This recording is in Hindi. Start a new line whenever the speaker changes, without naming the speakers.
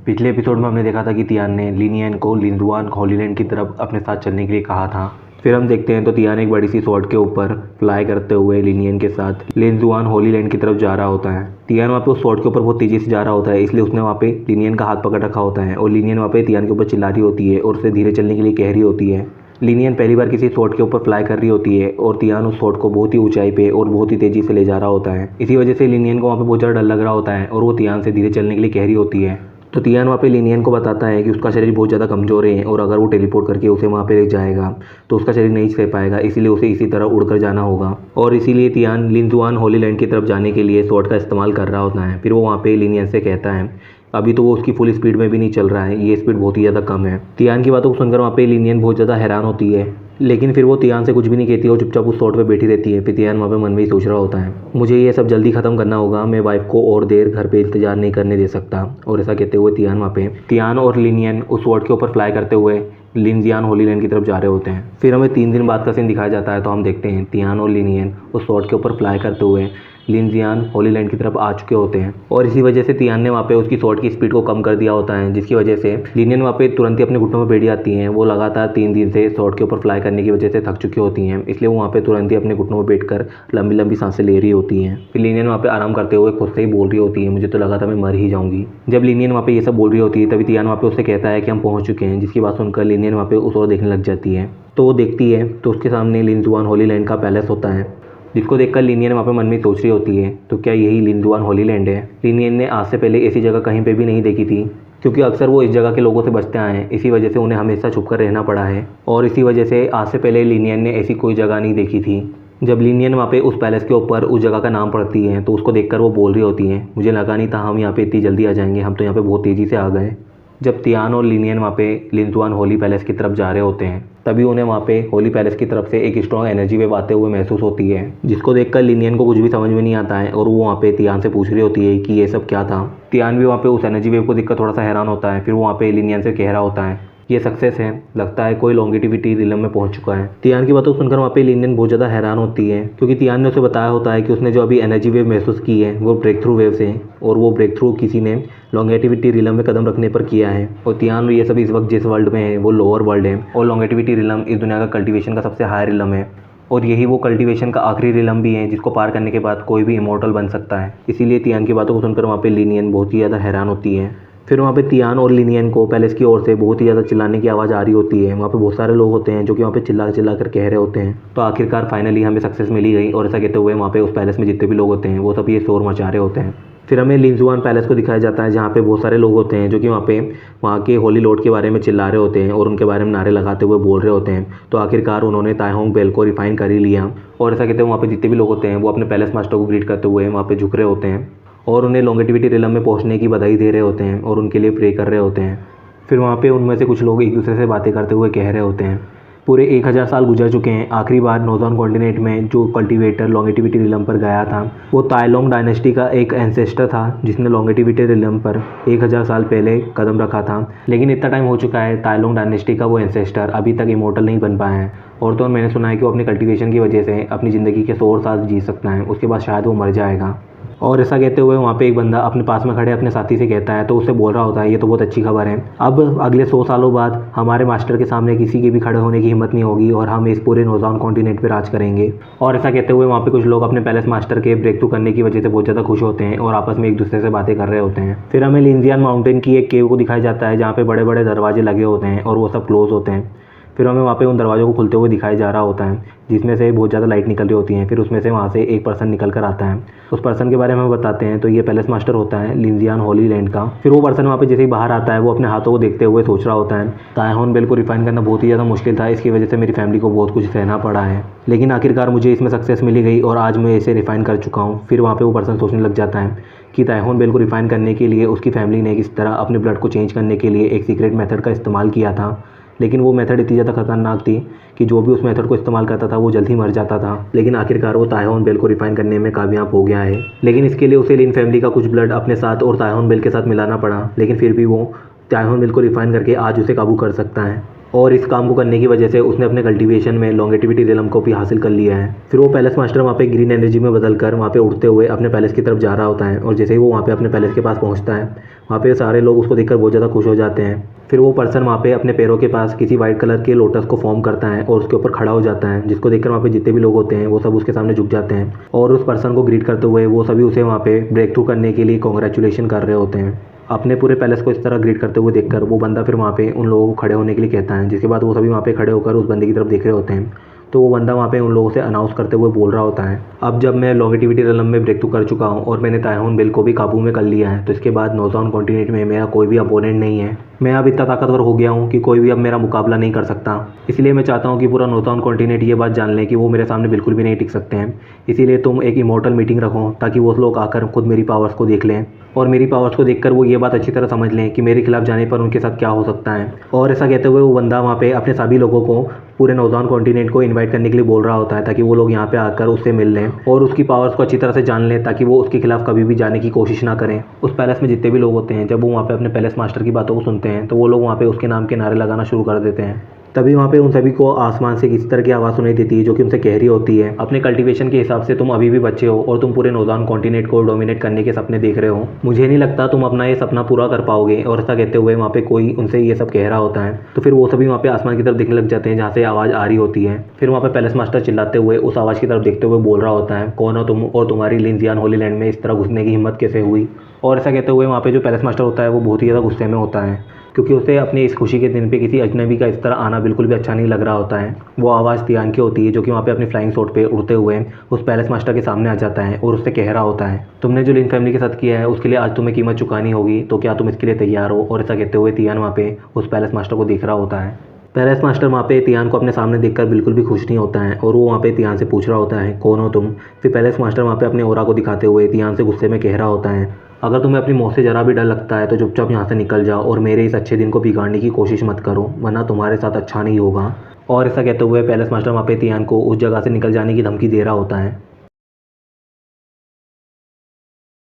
पिछले एपिसोड में हमने देखा था कि तियान ने लिनियन को लिंजुआन होलीलैंड की तरफ अपने साथ चलने के लिए कहा था। फिर हम देखते हैं तो तियान एक बड़ी सी स्वॉर्ड के ऊपर फ्लाई करते हुए लिनियन के साथ लिंजुआन होलीलैंड की तरफ जा रहा होता है। तियान वहाँ पे उस स्वॉर्ड के ऊपर बहुत तेजी से जा रहा होता है, इसलिए उसने वहाँ पे लिनियन का हाथ पकड़ रखा होता है और लिनियन वहाँ पे तियान के ऊपर चिल्ला रही होती है और उसे धीरे चलने के लिए कह रही होती है। लिनियन पहली बार किसी स्वॉर्ड के ऊपर फ्लाई कर रही होती है और तियान उस स्वॉर्ड को बहुत ही ऊंचाई पे और बहुत ही तेजी से ले जा रहा होता है। इसी वजह से लिनियन को वहाँ पे बहुत ज़्यादा डर लग रहा होता है और वो तियान से धीरे चलने के लिए कह रही होती है। तो तियान वहाँ पे लिनियन को बताता है कि उसका शरीर बहुत ज़्यादा कमज़ोर है और अगर वो टेलीपोर्ट करके उसे वहाँ पे ले जाएगा तो उसका शरीर नहीं सह पाएगा, इसीलिए उसे इसी तरह उड़कर जाना होगा। और इसीलिए तियान लिंजुआन होलीलैंड की तरफ जाने के लिए स्वॉर्ड का इस्तेमाल कर रहा होता है। फिर वो वहाँ पे लिनियन से कहता है अभी तो वो उसकी फुल स्पीड में भी नहीं चल रहा है, ये स्पीड बहुत ही ज़्यादा कम है। तियान की बातों को सुनकर वहाँ पे लिनियन बहुत ज़्यादा हैरान होती है, लेकिन फिर वो तियान से कुछ भी नहीं कहती है और चुपचाप उस स्वॉर्ड पे बैठी रहती है। फिर तियान वहाँ पे मन में ही सोच रहा होता है मुझे ये सब जल्दी ख़त्म करना होगा, मैं वाइफ को और देर घर पे इंतजार नहीं करने दे सकता। और ऐसा कहते हुए तियान और लिनियन उस स्वॉर्ड के ऊपर फ्लाई करते हुए लिंजियान होलीलैंड की तरफ जा रहे होते हैं। फिर हमें 3 दिन बाद का सीन दिखाया जाता है, तो हम देखते हैं तियान और लिनियन उस स्वॉर्ड के ऊपर फ्लाई करते हुए लिंजियान होलीलैंड की तरफ आ चुके होते हैं। और इसी वजह से तियान ने वहाँ पे उसकी स्वॉर्ड की स्पीड को कम कर दिया होता है, जिसकी वजह से लिनियन वहाँ पे तुरंत ही अपने घुटनों में बैठ जाती हैं। वो लगातार 3 दिन से स्वॉर्ड के ऊपर फ्लाई करने की वजह से थक चुकी होती हैं, इसलिए वो वहाँ पे तुरंत ही अपने घुटनों में बैठकर लंबी लंबी सांसें ले रही होती हैं। फिर लिनियन वहाँ पे आराम करते हुए खुद से ही बोल रही होती है मुझे तो लगा था मैं मर ही जाऊँगी। जब लिनियन वहाँ पे ये सब बोल रही होती है तभी तियान वहाँ पे उससे कहता है कि हम पहुँच चुके हैं, जिसकी बात सुनकर लिनियन वहाँ पे उस ओर देखने लग जाती है। तो वो देखती है तो उसके सामने लिंजुआन होलीलैंड का पैलेस होता है, जिसको देखकर लिनियन वहाँ पे मन में सोच रही होती है तो क्या यही लिंजुआन होलीलैंड है। लिनियन ने आज से पहले ऐसी जगह कहीं पे भी नहीं देखी थी, क्योंकि अक्सर वो इस जगह के लोगों से बचते आए हैं, इसी वजह से उन्हें हमेशा छुपकर रहना पड़ा है। और इसी वजह से आज से पहले लिनियन ने ऐसी कोई जगह नहीं देखी थी। जब लिनियन वहाँ पे उस पैलेस के ऊपर उस जगह का नाम पढ़ती है तो उसको देखकर वो बोल रही होती है मुझे लगा नहीं था हम यहाँ पे इतनी जल्दी आ जाएंगे, हम तो यहाँ पे बहुत तेज़ी से आ गए। जब तियान और लिनियन वहाँ पे लिंजुआन होली पैलेस की तरफ जा रहे होते हैं तभी उन्हें वहाँ पे होली पैलेस की तरफ से एक स्ट्रॉन्ग एनर्जी वेव आते हुए महसूस होती है, जिसको देखकर लिनियन को कुछ भी समझ में नहीं आता है और वो वहाँ पे तियान से पूछ रही होती है कि ये सब क्या था। तियान भी वहाँ पे उस एनर्जी वेव को देखकर थोड़ा सा हैरान होता है। फिर वो वहाँ पे लिनियन से कह रहा होता है ये सक्सेस है, लगता है कोई लॉन्गेटिविटी रिलम में पहुंच चुका है। तियान की बातों सुनकर वहाँ पे लिनियन बहुत ज़्यादा हैरान होती है, क्योंकि तियान ने उसे बताया होता है कि उसने जो अभी एनर्जी वेव महसूस की है वो ब्रेक थ्रू वेव से, और वो ब्रेक थ्रू किसी ने लॉन्गेटिविटी रिलम में कदम रखने पर किया है। और तियान ये सब इस वक्त जिस वर्ल्ड में है वो लोअर वर्ल्ड है और लॉन्गेटिविटी रिलम इस दुनिया का कल्टिवेशन का सबसे हाई रिलम है, और यही वो कल्टिवेशन का आखिरी रिलम भी है जिसको पार करने के बाद कोई भी इमॉर्टल बन सकता है। इसीलिए तियान की बातों को सुनकर वहाँ पे लिनियन बहुत ही ज़्यादा हैरान होती है। फिर वहाँ पे तियान और लिनियन को पैलेस की ओर से बहुत ही ज़्यादा चिल्लाने की आवाज़ आ रही होती है। वहाँ पे बहुत सारे लोग होते हैं जो कि वहाँ पे चिल्ला चिल्ला कर कह रहे होते हैं। तो आखिरकार फाइनली हमें सक्सेस मिली गई, और ऐसा कहते हुए वहाँ पे उस पैलेस में जितने भी लोग होते हैं वो सब ये शोर मचा रहे होते हैं। फिर हमें लिंजुआन पैलेस को दिखाया जाता है, जहाँ पे बहुत सारे लोग होते हैं जो कि वहाँ के होली लॉर्ड के बारे में चिल्ला रहे होते हैं और उनके बारे में नारे लगाते हुए बोल रहे होते हैं। तो आखिरकार उन्होंने ताइहोंग बेल को रिफाइन कर ही लिया, और ऐसा कहते हैं वहाँ पे जितने भी लोग होते हैं वो अपने पैलेस मास्टर को ग्रीट करते हुए वहाँ पे झुक रहे होते हैं और उन्हें लॉन्गेटिविटी रिलम में पहुंचने की बधाई दे रहे होते हैं और उनके लिए प्रे कर रहे होते हैं। फिर वहाँ पे उनमें से कुछ लोग एक दूसरे से बातें करते हुए कह रहे होते हैं पूरे 1000 साल गुजर चुके हैं, आखिरी बार नॉर्दर्न कॉन्टिनेंट में जो कल्टीवेटर लॉन्गेटिविटी रिलम पर गया था वो ताइलोंग डायनेस्टी का एक एंसेस्टर था जिसने लॉन्गेटिविटी रिलम पर 1000 साल पहले कदम रखा था। लेकिन इतना टाइम हो चुका है, ताइलोंग डायनेस्टी का वो एंसेस्टर अभी तक इमोर्टल नहीं बन पाया है, और तो मैंने सुना है कि वो अपने कल्टिवेशन की वजह से अपनी ज़िंदगी के 100 साल जी सकता है, उसके बाद शायद वो मर जाएगा। और ऐसा कहते हुए वहाँ पे एक बंदा अपने पास में खड़े अपने साथी से कहता है, तो उससे बोल रहा होता है ये तो बहुत अच्छी खबर है, अब अगले 100 सालों बाद हमारे मास्टर के सामने किसी के भी खड़े होने की हिम्मत नहीं होगी और हम इस पूरे नॉर्दर्न कॉन्टिनेंट पे राज करेंगे। और ऐसा कहते हुए वहाँ पे कुछ लोग अपने पैलेस मास्टर के ब्रेक थ्रू करने की वजह से बहुत ज़्यादा खुश होते हैं और आपस में एक दूसरे से बातें कर रहे होते हैं। फिर हमें लिंजियान माउंटेन की एक केव को दिखाया जाता है जहाँ पे बड़े बड़े दरवाजे लगे होते हैं और वो सब क्लोज होते हैं। फिर हमें वहाँ पे उन दरवाज़ों को खुलते हुए दिखाया जा रहा होता है जिसमें से बहुत ज़्यादा लाइट निकल रही होती है। फिर उसमें से वहाँ से एक पर्सन निकल कर आता है, उस पर्सन के बारे में हमें बताते हैं तो ये पैलेस मास्टर होता है लिंजियान होलीलैंड का। फिर वो पर्सन वहाँ पे जैसे ही बाहर आता है वो अपने हाथों को देखते हुए सोच रहा होता है ताइहोंग बेल को रिफाइन करना बहुत ही ज़्यादा मुश्किल था, इसकी वजह से मेरी फैमिली को बहुत कुछ सहना पड़ा है, लेकिन आखिरकार मुझे इसमें सक्सेस मिली गई और आज मैं इसे रिफाइन कर चुका हूँ। फिर वहाँ पर वो पर्सन सोचने लग जाता है कि ताइहोंग बेल को रिफाइन करने के लिए उसकी फैमिली ने किस तरह अपने ब्लड को चेंज करने के लिए एक सीक्रेट मेथड का इस्तेमाल किया था, लेकिन वो मेथड इतनी ज़्यादा खतरनाक थी कि जो भी उस मेथड को इस्तेमाल करता था वो जल्दी मर जाता था। लेकिन आखिरकार वो ताइहोंग बेल को रिफाइन करने में कामयाब हो गया है, लेकिन इसके लिए उसे लिन फैमिली का कुछ ब्लड अपने साथ और ताइहोंग बेल के साथ मिलाना पड़ा, लेकिन फिर भी वो ताइहोंग बेल को रिफाइन करके आज उसे काबू कर सकता है। और इस काम को करने की वजह से उसने अपने कल्टीवेशन में लॉन्गेटिविटी रियलम को भी हासिल कर लिया है। फिर वो पैलेस मास्टर वहाँ पे ग्रीन एनर्जी में बदलकर वहाँ पे उड़ते हुए अपने पैलेस की तरफ जा रहा होता है और जैसे ही वो वहाँ पे अपने पैलेस के पास पहुँचता है वहाँ पे सारे लोग उसको देखकर बहुत ज़्यादा खुश हो जाते हैं। फिर वो पर्सन वहाँ पे अपने पैरों के पास किसी वाइट कलर के लोटस को फॉर्म करता है और उसके ऊपर खड़ा हो जाता है, जिसको देखकर वहाँ पे जितने भी लोग होते हैं वो सब उसके सामने झुक जाते हैं और उस पर्सन को ग्रीट करते हुए वो सभी उसे वहाँ पे ब्रेक थ्रू करने के लिए कॉन्ग्रेचुलेशन कर रहे होते हैं। अपने पूरे पैलेस को इस तरह ग्रीट करते हुए देखकर वो बंदा फिर वहाँ पे उन लोगों को खड़े होने के लिए कहता है, जिसके बाद वो सभी वहाँ पे खड़े होकर उस बंदे की तरफ देख रहे होते हैं। तो वो बंदा वहाँ पे उन लोगों से अनाउंस करते हुए बोल रहा होता है, अब जब मैं लॉन्गेटिविटी रियलम में ब्रेक थ्रू कर चुका हूँ और मैंने तायहोन बिल को भी काबू में कर लिया है, तो इसके बाद नोज़ॉन कॉन्टिनेंट में मेरा कोई भी अपोनेंट नहीं है। मैं अब इतना ताकतवर हो गया हूँ कि कोई भी अब मेरा मुकाबला नहीं कर सकता। इसलिए मैं चाहता हूँ कि पूरा नोज़ॉन कॉन्टिनेंट ये बात जान लें कि वो मेरे सामने बिल्कुल भी नहीं टिक सकते हैं। इसीलिए तुम एक इमोर्टल मीटिंग रखो ताकि वो लोग आकर खुद मेरी पावर्स को देख लें और मेरी पावर्स को देखकर वो ये बात अच्छी तरह समझ लें कि मेरे खिलाफ जाने पर उनके साथ क्या हो सकता है। और ऐसा कहते हुए वो बंदा वहाँ पे अपने सभी लोगों को पूरे नोज़ॉन कॉन्टिनेंट को इनवाइट करने के लिए बोल रहा होता है ताकि वो लोग यहाँ पे आकर उससे मिल लें और उसकी पावर्स को अच्छी तरह से जान लें ताकि वो उसके खिलाफ कभी भी जाने की कोशिश ना करें। उस पैलेस में जितने भी लोग होते हैं जब वो वहाँ पे अपने पैलेस मास्टर की बातों को सुनते हैं तो वो लोग वहाँ पे उसके नाम के नारे लगाना शुरू कर देते हैं। तभी वहाँ पे उन सभी को आसमान से किसी तरह की आवाज़ सुनाई देती है जो कि उनसे कह रही होती है, अपने कल्टीवेशन के हिसाब से तुम अभी भी बच्चे हो और तुम पूरे नोज़ॉन कॉन्टिनेंट को डोमिनेट करने के सपने देख रहे हो। मुझे नहीं लगता तुम अपना ये सपना पूरा कर पाओगे। और ऐसा कहते हुए वहाँ पे कोई उनसे ये सब कह रहा होता है। तो फिर वो सभी वहाँ पे आसमान की तरफ देखने लग जाते हैं जहाँ से आवाज़ आ रही होती है। फिर वहाँ पे पैलेस मास्टर चिल्लाते हुए उस आवाज़ की तरफ देखते हुए बोल रहा होता है, कौन हो तुम और तुम्हारी लिन जियान होली लैंड में इस तरह घुसने की हिम्मत कैसे हुई। और ऐसा कहते हुए वहाँ पे जो पैलेस मास्टर होता है वो बहुत ही ज़्यादा गुस्से में होता है क्योंकि उसे अपनी इस खुशी के दिन पे किसी अजनबी का इस तरह आना बिल्कुल भी अच्छा नहीं लग रहा होता है। वो आवाज़ तियान की होती है जो कि वहाँ पे अपनी फ्लाइंग शॉट पे उड़ते हुए उस पैलेस मास्टर के सामने आ जाता है और उससे कह रहा होता है, तुमने जो लिन फैमिली के साथ किया है उसके लिए आज तुम्हें कीमत चुकानी होगी, तो क्या तुम इसके लिए तैयार हो। और ऐसा कहते हुए तियान वहाँ पे उस पैलेस मास्टर को देख रहा होता है। पैलेस मास्टर वहाँ पे तियान को अपने सामने देखकर बिल्कुल भी खुश नहीं होता है और वो वहाँ पे तियान से पूछ रहा होता है, कौन हो तुम। फिर पैलेस मास्टर वहाँ पे अपने ओरा को दिखाते हुए तियान से गुस्से में कह रहा होता है, अगर तुम्हें अपनी मौत से ज़रा भी डर लगता है तो चुपचाप यहाँ से निकल जाओ और मेरे इस अच्छे दिन को बिगाड़ने की कोशिश मत करो, वरना तुम्हारे साथ अच्छा नहीं होगा। और ऐसा कहते हुए पैलेस मास्टर वहाँ पे तियान को उस जगह से निकल जाने की धमकी दे रहा होता है।